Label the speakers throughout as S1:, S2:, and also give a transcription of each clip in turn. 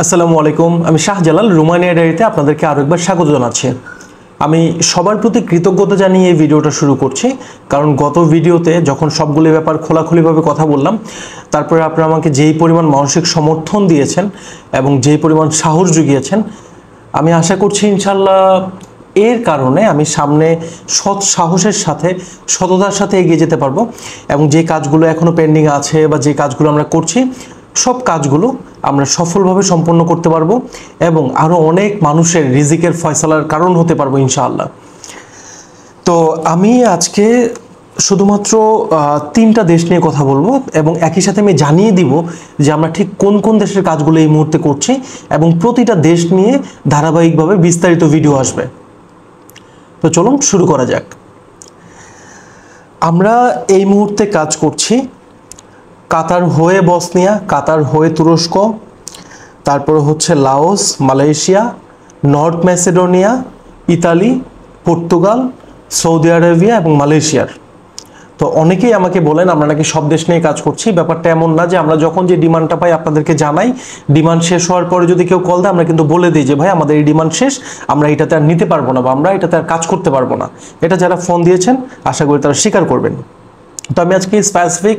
S1: আসসালামু আলাইকুম। আমি শাহজালাল, রোমানিয়া ডায়েরিতে আপনাদেরকে আরও একবার স্বাগত জানাচ্ছি। আমি সবার প্রতি কৃতজ্ঞতা জানিয়ে এই ভিডিওটা শুরু করছি, কারণ গত ভিডিওতে যখন সবগুলো ব্যাপার খোলাখুলিভাবে কথা বললাম, তারপরে আপনারা আমাকে যেই পরিমাণ মানসিক সমর্থন দিয়েছেন এবং যেই পরিমাণ সাহস জুগিয়েছেন, আমি আশা করছি ইনশাল্লাহ এর কারণে আমি সামনে সৎ সাহসের সাথে সততার সাথে এগিয়ে যেতে পারবো এবং যে কাজগুলো এখনও পেন্ডিং আছে বা যে কাজগুলো আমরা করছি সব কাজগুলো আমরা সফলভাবে সম্পন্ন করতে পারবো এবং আরও অনেক মানুষের রিজিকের ফয়সালার কারণ হতে পারবো ইনশাআল্লাহ। তো আমি আজকে শুধুমাত্র তিনটা দেশ নিয়ে কথা বলবো এবং একই সাথে আমি জানিয়ে দিব যে আমরা ঠিক কোন কোন দেশের কাজগুলো এই মুহূর্তে করছি এবং প্রতিটা দেশ নিয়ে ধারাবাহিকভাবে বিস্তারিত ভিডিও আসবে। তো চলুন শুরু করা যাক। আমরা এই মুহূর্তে কাজ করছি কাতার হয়ে বসনিয়া, কাতার হয়ে তুরস্ক, তারপরে হচ্ছে Laos, Malaysia, north Macedonia, Italy, Portugal, Saudi Arabia এবং মালয়েশিয়ার। তো অনেকেই আমাকে বলেন আমরা নাকি সব দেশ নিয়ে কাজ করছি। ব্যাপারটা এমন না যে আমরা যখন যে ডিমান্ডটা পাই আপনাদেরকে জানাই, ডিমান্ড শেষ হওয়ার পরে যদি কেউ কল দেয় আমরা কিন্তু বলে দিই যে ভাই আমাদের এই ডিমান্ড শেষ, আমরা এটাতে আর নিতে পারবো না বা আমরা এটাতে আর কাজ করতে পারবো না। এটা যারা ফোন দিয়েছেন আশা করি তারা স্বীকার করবেন। তো আমি আজকে স্পেসিফিক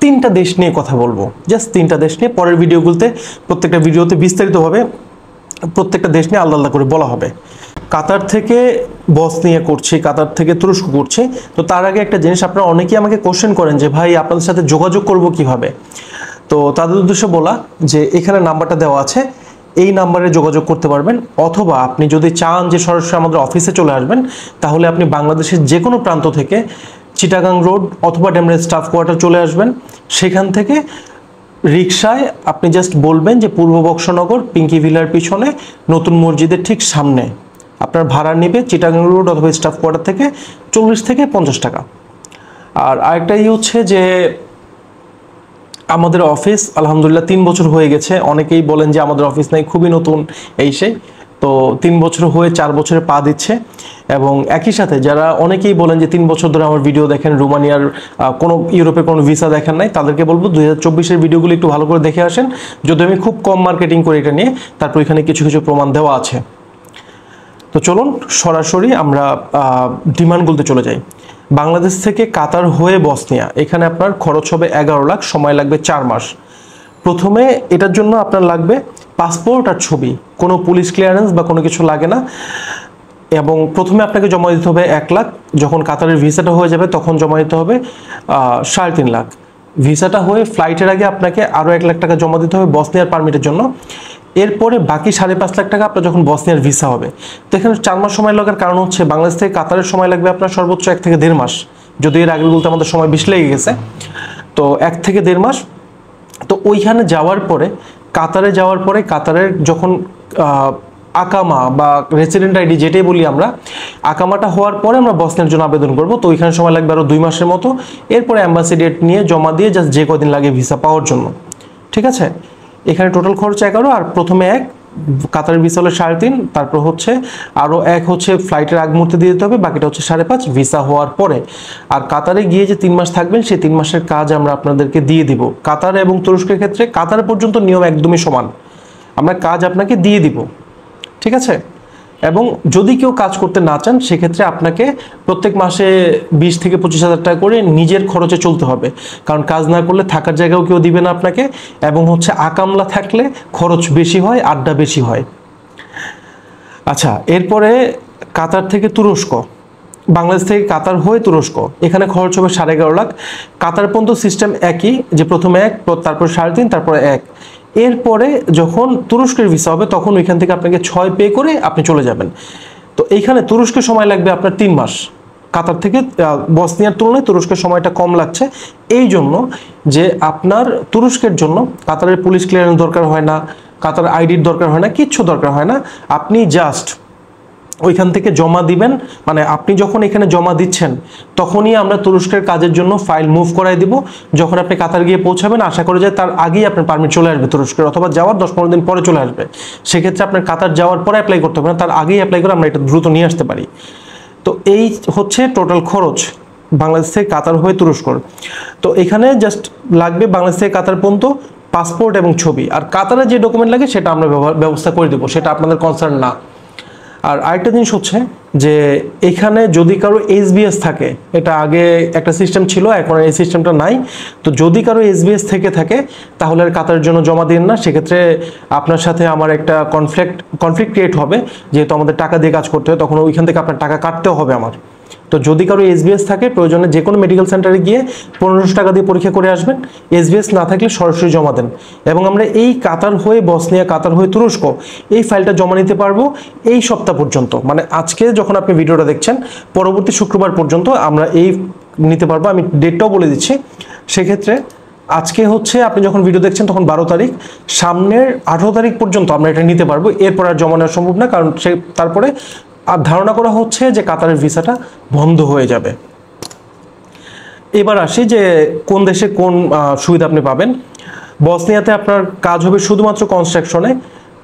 S1: তিনটা দেশ নিয়ে কথা বলবো, জাস্ট তিনটা দেশ নিয়ে। পরের ভিডিওগুলোতে প্রত্যেকটা ভিডিওতে বিস্তারিতভাবে প্রত্যেকটা দেশ নিয়ে আলাদা আলাদা করে বলা হবে। কাতার থেকে বসনিয়া করছি, কাতার থেকে তুরস্ক করছি। তো তার আগে একটা জিনিস, আপনারা অনেকেই আমাকে কোশ্চেন করেন যে ভাই আপনাদের সাথে যোগাযোগ করব কিভাবে। তো তাদের উদ্দেশ্যে বলা যে এখানে নাম্বারটা দেওয়া আছে, এই নাম্বারে যোগাযোগ করতে পারবেন, অথবা আপনি যদি চান যে সরাসরি আমাদের অফিসে চলে আসবেন তাহলে আপনি বাংলাদেশের যে কোনো প্রান্ত থেকে চিটাগাং রোড অথবা ডেমরা স্টাফ কোয়ার্টার চলে আসবেন। সেখান থেকে রিকশায় আপনি জাস্ট বলবেন যে পূর্ব বক্সনগর পিঙ্কি ভিলার পিছনে নতুন মসজিদের ঠিক সামনে। আপনার ভাড়া নেবে চিটাগাং রোড অথবা স্টাফ কোয়ার্টার থেকে 40 থেকে 50 টাকা। আর আরেকটাই হচ্ছে যে আমাদের অফিস আলহামদুলিল্লাহ 3 বছর হয়ে গেছে। অনেকেই বলেন যে আমাদের অফিস নাই, খুবই নতুন এই সেই। তো 3 বছর হয়ে 4 বছরে পা দিচ্ছে এবং একই সাথে যারা অনেকেই বলেন যে 3 বছর ধরে আমার ভিডিও দেখেন, রোমানিয়ার কোনো ইউরোপের কোনো ভিসা দেখেন নাই, তাদেরকে বলবো 2024-এর ভিডিওগুলো একটু ভালো করে দেখে আসেন। যদি আমি খুব কম মার্কেটিং করি এটা নিয়ে, তারপর এখানে কিছু কিছু প্রমাণ দেওয়া আছে। তো চলুন সরাসরি আমরা ডিমান্ডগুলোতে চলে যাই। বাংলাদেশ থেকে কাতার হয়ে বসনিয়া, এখানে আপনার খরচ হবে 11 লাখ, সময় লাগবে 4 মাস। প্রথমে এটার জন্য আপনার লাগবে পাসপোর্ট আর ছবি, কোনো পুলিশ ক্লিয়ারেন্স বা কোনো কিছু লাগে না। এবং প্রথমে আপনাকে জমা দিতে হবে 1 লাখ, যখন কাতারের ভিসাটা হয়ে যাবে তখন জমা দিতে হবে 3.5 লাখ। ভিসাটা হয়ে ফ্লাইটের আগে আপনাকে আরও 1 লাখ টাকা জমা দিতে হবে বসনিয়ার পারমিটের জন্য। এরপরে বাকি 5.5 লাখ টাকা আপনার যখন বসনিয়ার ভিসা হবে। তো এখানে 4 মাস সময় লাগার কারণ হচ্ছে বাংলাদেশ থেকে কাতারের সময় লাগবে আপনার সর্বোচ্চ 1 থেকে 1.5 মাস, যদি এর আগের বলতে আমাদের সময় 20 লেগে গেছে। তো 1 থেকে 1.5 মাস। তো ওইখানে যাওয়ার পরে কাতারে যাওয়ার পরে কাতারের যখন আকামা বা রেসিডেন্ট আইডি যেটাই বলি আমরা, আকামাটা হওয়ার পরে আমরা বসনিয়ার জন্য আবেদন করব। তো ওইখানে সময় লাগবে আরও 2 মাসের মতো। এরপরে অ্যাম্বাসি ডেট নিয়ে জমা দিয়ে জাস্ট যে কদিন লাগে ভিসা পাওয়ার জন্য। ঠিক আছে, এখানে টোটাল খরচ 11। আর প্রথমে 1 কাতারের ভিসা হলে 3.5, তারপর হচ্ছে আরও 1 হচ্ছে ফ্লাইটের আগ মুহূর্তে দিয়ে দিতে হবে, বাকিটা হচ্ছে 5.5 ভিসা হওয়ার পরে। আর কাতারে গিয়ে যে 3 মাস থাকবেন সেই 3 মাসের কাজ আমরা আপনাদেরকে দিয়ে দিব। কাতার এবং তুরস্কের ক্ষেত্রে কাতার পর্যন্ত নিয়ম একদমই সমান, আমরা কাজ আপনাকে দিয়ে দিব। ঠিক আছে, এবং যদি কেউ কাজ করতে না চান সেক্ষেত্রে আপনাকে প্রত্যেক মাসে 20 থেকে 25 হাজার টাকা করে নিজের খরচে চলতে হবে, কারণ কাজ না করলে থাকার জায়গাও কেউ দিবে না আপনাকে। এবং হচ্ছে আকামলা থাকলে খরচ বেশি হয়, আড্ডা বেশি হয়। আচ্ছা, এরপরে কাতার থেকে তুরস্ক, বাংলাদেশ থেকে কাতার হয়ে তুরস্ক, এখানে খরচ হবে 11.5 লাখ। কাতার পর্যন্ত সিস্টেম একই, যে প্রথমে 1, তারপর 3.5, তারপরে 1। এরপরে যখন তুরস্কের ভিসা হবে তখন ওইখান থেকে আপনাকে 6 পে করে আপনি চলে যাবেন। তো এইখানে তুরস্কের সময় লাগবে আপনার 3 মাস। কাতার থেকে বসনিয়ার তুলনায় তুরস্কের সময়টা কম লাগছে এই জন্য যে আপনার তুরস্কের জন্য কাতারের পুলিশ ক্লিয়ারেন্স দরকার হয় না, কাতার আইডির দরকার হয় না, কিচ্ছু দরকার হয় না। আপনি জাস্ট ওইখান থেকে জমা দিবেন, মানে আপনি যখন এখানে জমা দিচ্ছেন তখনই আমরা তুরস্কের কাজের জন্য ফাইল মুভ করাই দিব। যখন আপনি কাতার গিয়ে পৌঁছাবেন আশা করা যায় তার আগেই আপনার পারমিট চলে আসবে তুরস্কের, অথবা যাওয়ার 10-15 দিন পরে চলে আসবে। সেক্ষেত্রে আপনার কাতার যাওয়ার পরে অ্যাপ্লাই করতে হবে না, তার আগেই অ্যাপ্লাই করে আমরা এটা দ্রুত নিয়ে আসতে পারি। তো এই হচ্ছে টোটাল খরচ বাংলাদেশ থেকে কাতার হয়ে তুরস্কর। তো এখানে জাস্ট লাগবে বাংলাদেশ থেকে কাতার পর্যন্ত পাসপোর্ট এবং ছবি। আর কাতারে যে ডকুমেন্ট লাগে সেটা আমরা ব্যবস্থা করে দেবো, সেটা আপনাদের কনসার্ন না। আর আরেকটা জিনিস হচ্ছে যে এখানে যদি কারো এসবিএস থাকে, এটা আগে একটা সিস্টেম ছিল, এখন এই সিস্টেমটা নাই। তো যদি কারো এসবিএস থেকে থাকে তাহলে আর কাতারের জন্য জমা দিন না, সেক্ষেত্রে আপনার সাথে আমার একটা কনফ্লিক্ট ক্রিয়েট হবে, যেহেতু আমাদের টাকা দিয়ে কাজ করতে হয়, তখন ওইখান থেকে আপনার টাকা কাটতেও হবে আমার। তো যদি কারো এসবিএস থাকে প্রয়োজনে যে কোনো মেডিকেল সেন্টারে গিয়ে 1500 টাকা দিয়ে পরীক্ষা করে আসবেন, এসবিএস না থাকলে সরাসরি জমা দেন, এবং আমরা এই কাতার হয়ে বসনিয়া, কাতার হয়ে তুরস্ক এই ফাইলটা জমা নিতে পারবো এই সপ্তাহ পর্যন্ত। মানে আজকে যখন আপনি ভিডিওটা দেখছেন পরবর্তী শুক্রবার পর্যন্ত আমরা এই নিতে পারবো, আমি ডেটটাও বলে দিচ্ছি। সেক্ষেত্রে আজকে হচ্ছে আপনি যখন ভিডিও দেখছেন তখন 12 তারিখ, সামনের 18 তারিখ পর্যন্ত আমরা এটা নিতে পারবো, এরপর আর জমা নেওয়া সম্ভব না, কারণ তারপরে আর ধারণা করা হচ্ছে যে কাতারের ভিসাটা বন্ধ হয়ে যাবে। এবার আসি যে কোন দেশে কোন সুবিধা আপনি পাবেন। বসনিয়াতে আপনার কাজ হবে শুধুমাত্র কনস্ট্রাকশনে,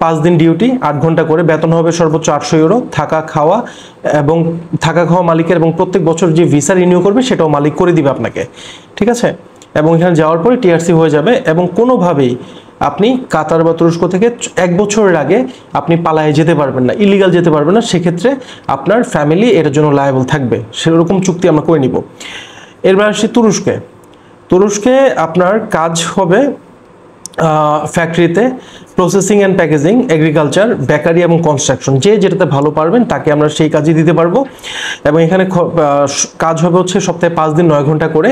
S1: 5 দিন ডিউটি, 8 ঘন্টা করে, বেতন হবে সর্বোচ্চ 800 ইউরো, থাকা খাওয়া মালিকের, এবং প্রত্যেক বছর যে ভিসা রিনিউ করবে সেটাও মালিক করে দিবে আপনাকে, ঠিক আছে। এবং এখানে যাওয়ার পরে টিআরসি হয়ে যাবে, এবং কোনোভাবেই আপনি কাতার বা তুরস্ক থেকে 1 বছরের আগে আপনি পালায়ে যেতে পারবেন না, ইলিগাল যেতে পারবেন না, সেক্ষেত্রে আপনার ফ্যামিলি এটার জন্য লায়াবল থাকবে, সেরকম চুক্তি আমরা করে নিব। এরপর আসি তুরস্কে আপনার কাজ হবে ফ্যাক্টরিতে, processing and packaging, agriculture, bakery এবং কনস্ট্রাকশন, যে যেটাতে ভালো পারবেন তাকে আমরা সেই কাজই দিতে পারবো। এবং এখানে কাজ হবে হচ্ছে সপ্তাহে 5 দিন 9 ঘন্টা করে।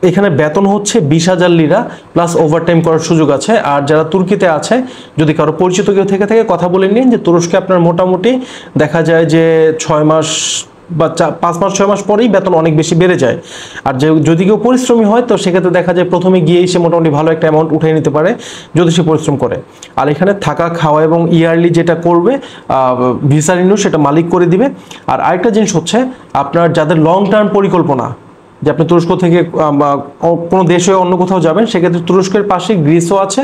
S1: এখানে বেতন হচ্ছে 20,000 লিরা, প্লাস ওভারটাইম করার সুযোগ আছে। আর যারা তুর্কিতে আছে, যদি কারো পরিচিত কেউ থেকে কথা বলে নিন যে তুরস্কে আপনার মোটামুটি দেখা যায় যে 6 মাস বা 5 মাস 6 মাস পরেই বেতন অনেক বেশি বেড়ে যায়। আর যদি কেউ পরিশ্রমী হয় তো সেক্ষেত্রে দেখা যায় প্রথমে গিয়েই সে মোটামুটি ভালো একটা অ্যামাউন্ট উঠিয়ে নিতে পারে যদি সে পরিশ্রম করে। আর এখানে থাকা খাওয়া এবং ইয়ারলি যেটা করবে ভিসা রিনিউ সেটা মালিক করে দিবে। আর আরেকটা জিনিস হচ্ছে আপনার যাদের লং টার্ম পরিকল্পনা যে আপনি তুরস্ক থেকে কোনো দেশে অন্য কোথাও যাবেন, সেক্ষেত্রে তুরস্কের পাশে গ্রিসও আছে,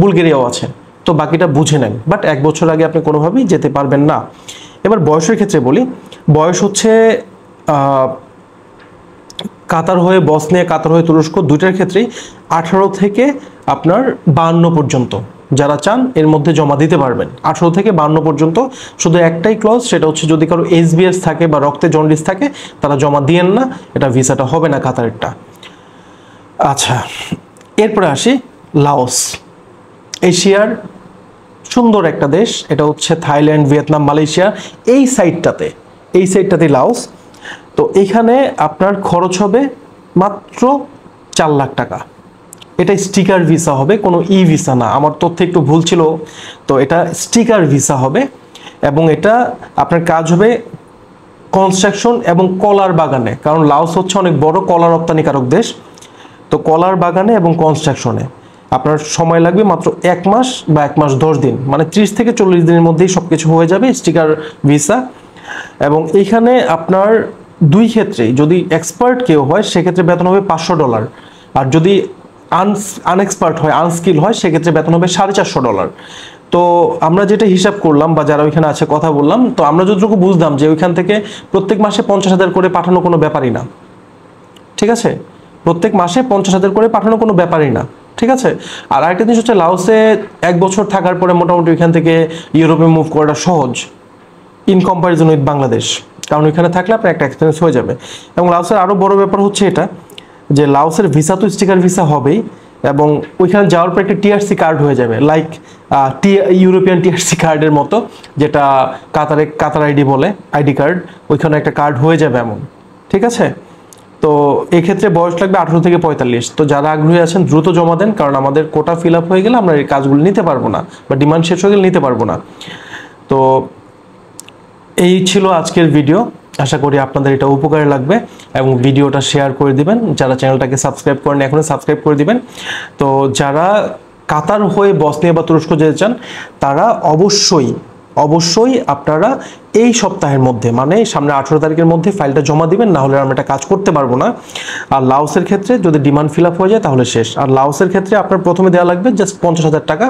S1: বুলগেরিয়াও আছে, তো বাকিটা বুঝে নেন। বাট 1 বছর আগে আপনি কোনোভাবেই যেতে পারবেন না। এবার বয়সের ক্ষেত্রে বলি, বয়স হচ্ছে কাতার হয়ে বসনিয়া, কাতার হয়ে তুরস্ক দুইটার ক্ষেত্রেই 18 থেকে আপনার 52 পর্যন্ত যারা চান এর মধ্যে জমা দিতে পারবেন। 18 থেকে 52 পর্যন্ত, শুধু একটাই ক্লজ, সেটা হচ্ছে যদি কারো এসবিএস থাকে বা রক্তে জন্ডিস থাকে তারা জমা দিয়েন না, এটা ভিসাটা হবে না কাতারেরটা। আচ্ছা, এরপরে আসি লাওস। এশিয়ার সুন্দর একটা দেশ, এটা হচ্ছে থাইল্যান্ড, ভিয়েতনাম, মালয়েশিয়া, এই সাইডটাতে লাওস। তো এখানে আপনার খরচ হবে মাত্র 4 লাখ টাকা। এটা স্টিকার ভিসা হবে, কোনো ই ভিসা না, আমার তথ্য একটু ভুল ছিল, তো এটা স্টিকার ভিসা হবে। এবং এটা আপনার কাজ হবে কনস্ট্রাকশন এবং কলার বাগানে, কারণ লাওস হচ্ছে অনেক বড় কলা রপ্তানিকারক দেশ। তো কলার বাগানে এবং কনস্ট্রাকশনে আপনার সময় লাগবে মাত্র 1 মাস বা 1 মাস 10 দিন, মানে 30 থেকে 40 দিনের মধ্যেই সব কিছু হয়ে যাবে, স্টিকার ভিসা। এবং এইখানে আপনার দুই ক্ষেত্রেই যদি এক্সপার্ট কেউ হয় সেক্ষেত্রে বেতন হবে $500, আর যদি আনএক্সপার্ট হয়, আনস্কিল হয়, সেক্ষেত্রে বেতন হবে $450। তো আমরা যেটা হিসাব করলাম বা যারা ওইখানে আছে কথা বললাম, তো আমরা যতটুকু বুঝলাম যে ওইখান থেকে প্রত্যেক মাসে 50,000 করে পাঠানো কোনো ব্যাপারই না, ঠিক আছে। প্রত্যেক মাসে 50,000 করে পাঠানো কোনো ব্যাপারই না, ঠিক আছে। আর আরেকটা জিনিস হচ্ছে লাওসে 1 বছর থাকার পরে মোটামুটি ওইখান থেকে ইউরোপে মুভ করাটা সহজ ইন কম্পারিজন উইথ বাংলাদেশ, কারণ ওইখানে থাকলে আপনার একটা এক্সপেরিয়েন্স হয়ে যাবে। এবং লাওসের আরও বড় ব্যাপার হচ্ছে এটা যে লাওসের ভিসা তো স্টিকার ভিসা হবেই, এবং ওইখানে যাওয়ার পর একটা টিআরসি কার্ড হয়ে যাবে, লাইক ইউরোপিয়ান টিআরসি কার্ডের মতো, যেটা কাতার আইডি বলে, আইডি কার্ড, ওইখানে একটা কার্ড হয়ে যাবে এমন, ঠিক আছে। তো এক্ষেত্রে বয়স লাগবে 18 থেকে 45। তো যারা আগ্রহী আছেন দ্রুত জমা দেন, কারণ আমাদের কোটা ফিল আপ হয়ে গেলে আমরা এই কাজগুলো নিতে পারবো না, বা ডিমান্ড শেষ হয়ে গেলে নিতে পারবো না। তো এই ছিল আজকের ভিডিও, আশা করি আপনাদের এটা উপকারে লাগবে, এবং ভিডিওটা শেয়ার করে দিবেন। যারা চ্যানেলটাকে সাবস্ক্রাইব করেন এখনই সাবস্ক্রাইব করে দিবেন। তো যারা কাতার হয়ে বসনিয়া বা তুরস্ক যেতে চান তারা অবশ্যই আপনারা এই সপ্তাহের মধ্যে, মানে সামনে 18 তারিখের মধ্যে ফাইলটা জমা দিবেন, না হলে আমরা এটা কাজ করতে পারবো না। আর লাওসের ক্ষেত্রে যদি ডিমান্ড ফিল আপ হয়ে যায় তাহলে শেষ। আর লাওসের ক্ষেত্রে আপনার প্রথমে দেওয়া লাগবে জাস্ট 50,000 টাকা,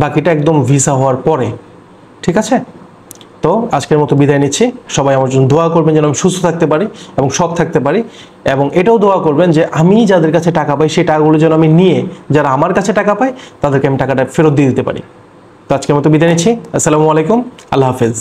S1: বাকিটা একদম ভিসা হওয়ার পরে, ঠিক আছে। তো আজকের মতো বিদায় নিচ্ছি। সবাই আমার জন্য দোয়া করবেন যেন আমি সুস্থ থাকতে পারি এবং সৎ থাকতে পারি, এবং এটাও দোয়া করবেন যে আমি যাদের কাছে টাকা পাই সেই টাকাগুলো যেন আমি নিয়ে যারা আমার কাছে টাকা পায় তাদেরকে আমি টাকাটা ফেরত দিয়ে দিতে পারি। তো আজকের মতো বিদায় নিচ্ছি। আসসালামু আলাইকুম, আল্লাহ হাফেজ।